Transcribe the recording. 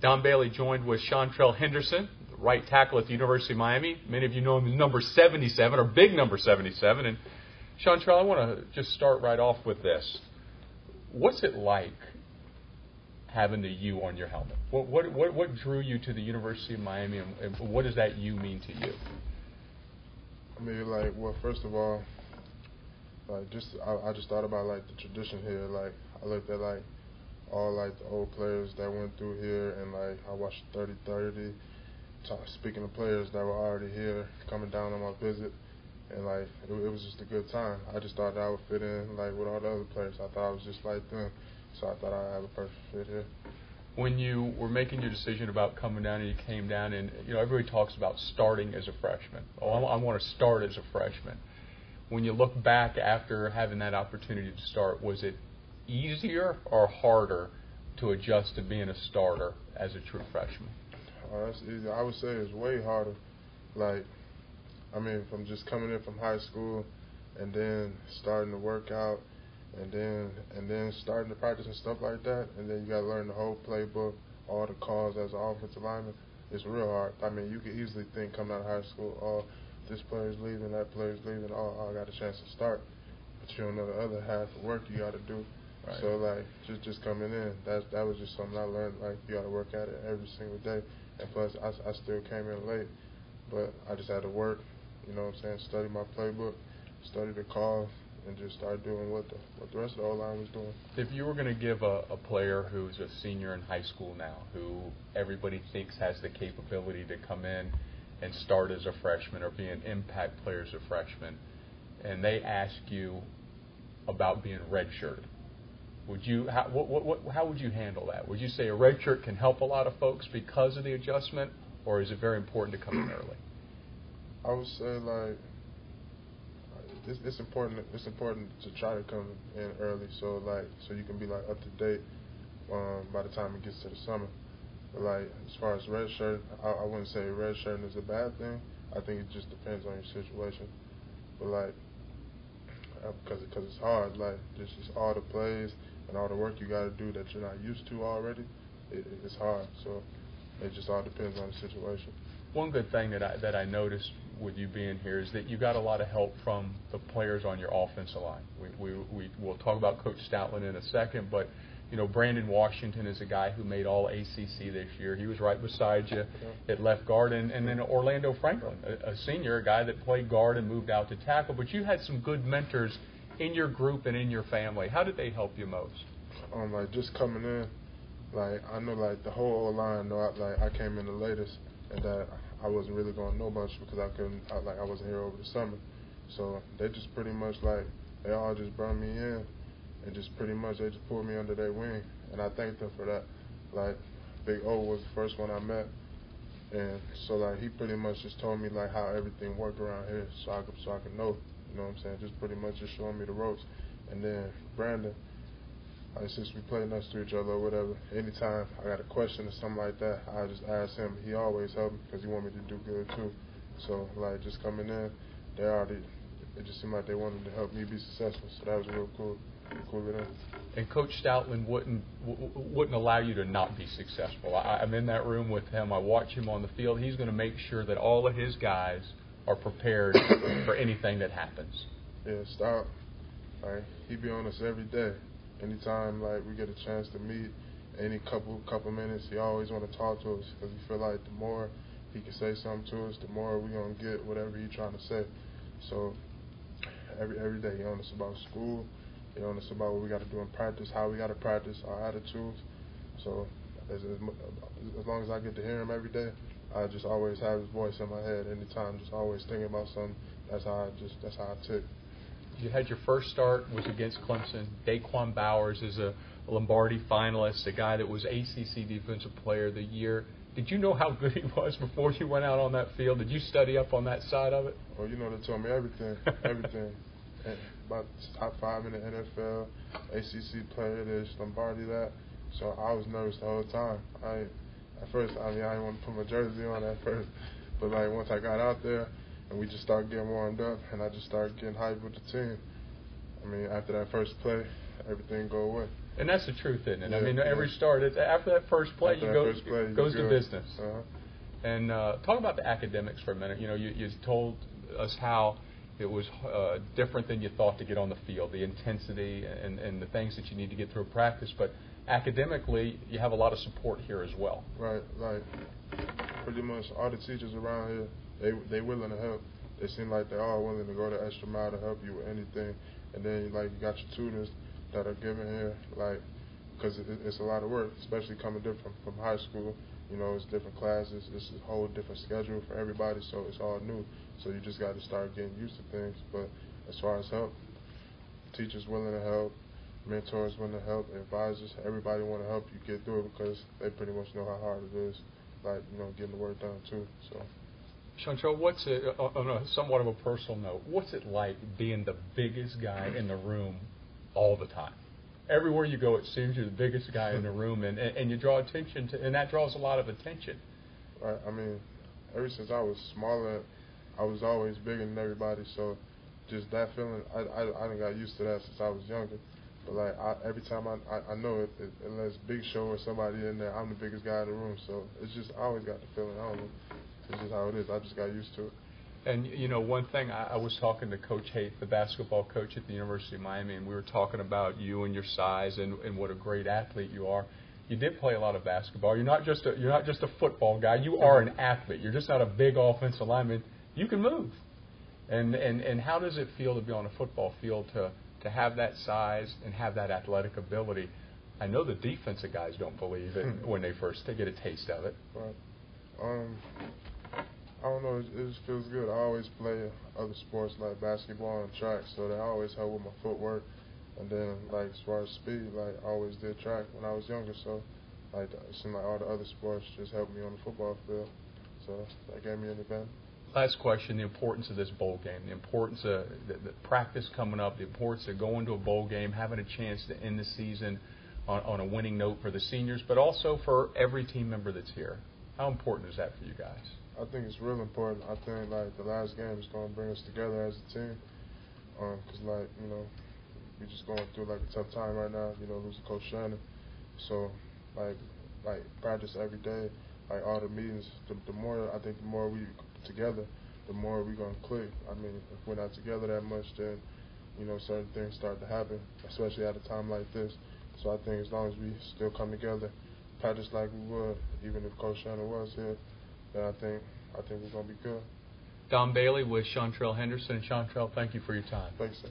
Don Bailey joined with Seantrel Henderson, the right tackle at the University of Miami. Many of you know him as number 77, or big number 77. And Seantrel, I want to just start right off with this. What's it like having the U on your helmet? What drew you to the University of Miami, and what does that U mean to you? I mean, like, well, first of all, like, I just thought about, like, the tradition here. Like, I looked at, like, all, like, the old players that went through here, and, like, I watched 30-30, speaking of players that were already here, coming down on my visit, and, like, it was just a good time. I just thought that I would fit in, like, with all the other players. I thought I was just like them, so I thought I'd have a perfect fit here. When you were making your decision about coming down and you came down, and, you know, everybody talks about starting as a freshman. Oh, I want to start as a freshman. When you look back after having that opportunity to start, was it easier or harder to adjust to being a starter as a true freshman? Oh, that's easy. I would say it's way harder. Like, I mean, from just coming in from high school and then starting to work out and then starting to practice and stuff like that, and then you got to learn the whole playbook, all the calls as an offensive lineman. It's real hard. I mean, you could easily think coming out of high school, oh, this player's leaving, that player's leaving, oh, I got a chance to start. But you don't know the other half of work you got to do. Right. So, like, just coming in, that was just something I learned. Like, you got to work at it every single day. And plus, I still came in late, but I just had to work, you know what I'm saying, study my playbook, study the calls, and just start doing what the rest of the O-line was doing. If you were going to give a player who's a senior in high school now, who everybody thinks has the capability to come in and start as a freshman or be an impact player as a freshman, and they ask you about being redshirted, how would you handle that? Would you say a redshirt can help a lot of folks because of the adjustment, or is it very important to come in early? I would say, like, it's important to try to come in early, so you can be, like, up to date by the time it gets to the summer. But, like, as far as redshirt, I wouldn't say redshirting is a bad thing. I think it just depends on your situation. But, like, because it's hard, like, just all the plays and all the work you got to do that you're not used to already, it's hard. So it just all depends on the situation. One good thing that I noticed with you being here is that you got a lot of help from the players on your offensive line. We'll talk about Coach Stoutland in a second, but you know, Brandon Washington is a guy who made all ACC this year. He was right beside you at left guard, and then Orlando Franklin, a senior, a guy that played guard and moved out to tackle. But you had some good mentors in your group and in your family. How did they help you most? Like, just coming in, like, I know, like, the whole O-line, I came in the latest, and that I wasn't really going to know much because I wasn't here over the summer. So they just pretty much, like, they all just brought me in, and just pretty much they just pulled me under their wing, and I thank them for that. Like, Big O was the first one I met, and so, like, he pretty much just told me, like, how everything worked around here so I could know, you know what I'm saying, just pretty much just showing me the ropes. And then Brandon, like, since we play next to each other or whatever, anytime I got a question or something like that, I just ask him. He always helped me because he wanted me to do good too. So, like, just coming in, it just seemed like they wanted to help me be successful. So that was real cool of them. And Coach Stoutland wouldn't allow you to not be successful. I'm in that room with him. I watch him on the field. He's going to make sure that all of his guys are prepared for anything that happens. Yeah, Stout, like, he be on us every day. Anytime, like, we get a chance to meet, any couple minutes, he always want to talk to us because he feel like the more he can say something to us, the more we gonna get whatever he trying to say. So every day he on us about school, he on us about what we got to do in practice, how we got to practice, our attitudes. So as long as I get to hear him every day, I just always have his voice in my head anytime, just always thinking about something. That's how I tick. You had your first start was against Clemson. Daquan Bowers is a Lombardi finalist, a guy that was ACC Defensive Player of the Year. Did you know how good he was before you went out on that field? Did you study up on that side of it? Well, you know, they told me everything. And about top 5 in the NFL, ACC Player this, Lombardi that. So I was nervous the whole time. At first, I didn't want to put my jersey on at first. But, like, once I got out there, and we just started getting warmed up, and I just started getting hyped with the team. I mean, after that first play, everything go away. And that's the truth, isn't it? Yeah, I mean, every start, after that first play, it goes to business. And talk about the academics for a minute. You told us how it was different than you thought to get on the field, the intensity and the things that you need to get through practice. But academically, you have a lot of support here as well. Right. Like, pretty much all the teachers around here, they willing to help. They seem like they're all willing to go the extra mile to help you with anything. And then, like, you got your tutors that are given here, like, because it's a lot of work, especially coming different from high school. It's different classes. It's a whole different schedule for everybody, so it's all new. So you just got to start getting used to things. But as far as help, teachers willing to help, mentors willing to help, advisors, everybody want to help you get through it because they pretty much know how hard it is, like, getting the work done too. So. Seantrel, what's it, on a somewhat of a personal note, what's it like being the biggest guy in the room all the time? Everywhere you go, it seems you're the biggest guy in the room, and you draw attention to, and that draws a lot of attention. Right. I mean, ever since I was smaller, I was always bigger than everybody. So, just that feeling, I done got used to that since I was younger. But like every time I know it, unless Big Show or somebody in there, I'm the biggest guy in the room. So it's just I always got the feeling. I don't know. It's just how it is. I just got used to it. And, one thing, I was talking to Coach Haight, the basketball coach at the University of Miami, and we were talking about you and your size and what a great athlete you are. You did play a lot of basketball. You're not just a football guy. You are an athlete. You're just not a big offensive lineman. You can move. And how does it feel to be on a football field to have that size and have that athletic ability? I know the defensive guys don't believe it when they first get a taste of it. Right. I don't know, it just feels good. I always play other sports like basketball and track, so they always help with my footwork. And then, like, as far as speed, like, I always did track when I was younger, so, like, it seemed like all the other sports just helped me on the football field. So that gave me an advantage. Last question, the importance of this bowl game, the importance of the practice coming up, the importance of going to a bowl game, having a chance to end the season on a winning note for the seniors, but also for every team member that's here. How important is that for you guys? I think it's real important. I think, like, the last game is going to bring us together as a team. Because, like, we're just going through, like, a tough time right now, losing Coach Shannon. So, like practice every day, like, all the meetings, the more we together, the more we're going to click. I mean, if we're not together that much, then, certain things start to happen, especially at a time like this. So I think as long as we still come together, practice like we would, even if Coach Shannon was here, then I think we're going to be good. Don Bailey with Seantrel Henderson. Seantrel, thank you for your time. Thanks, sir.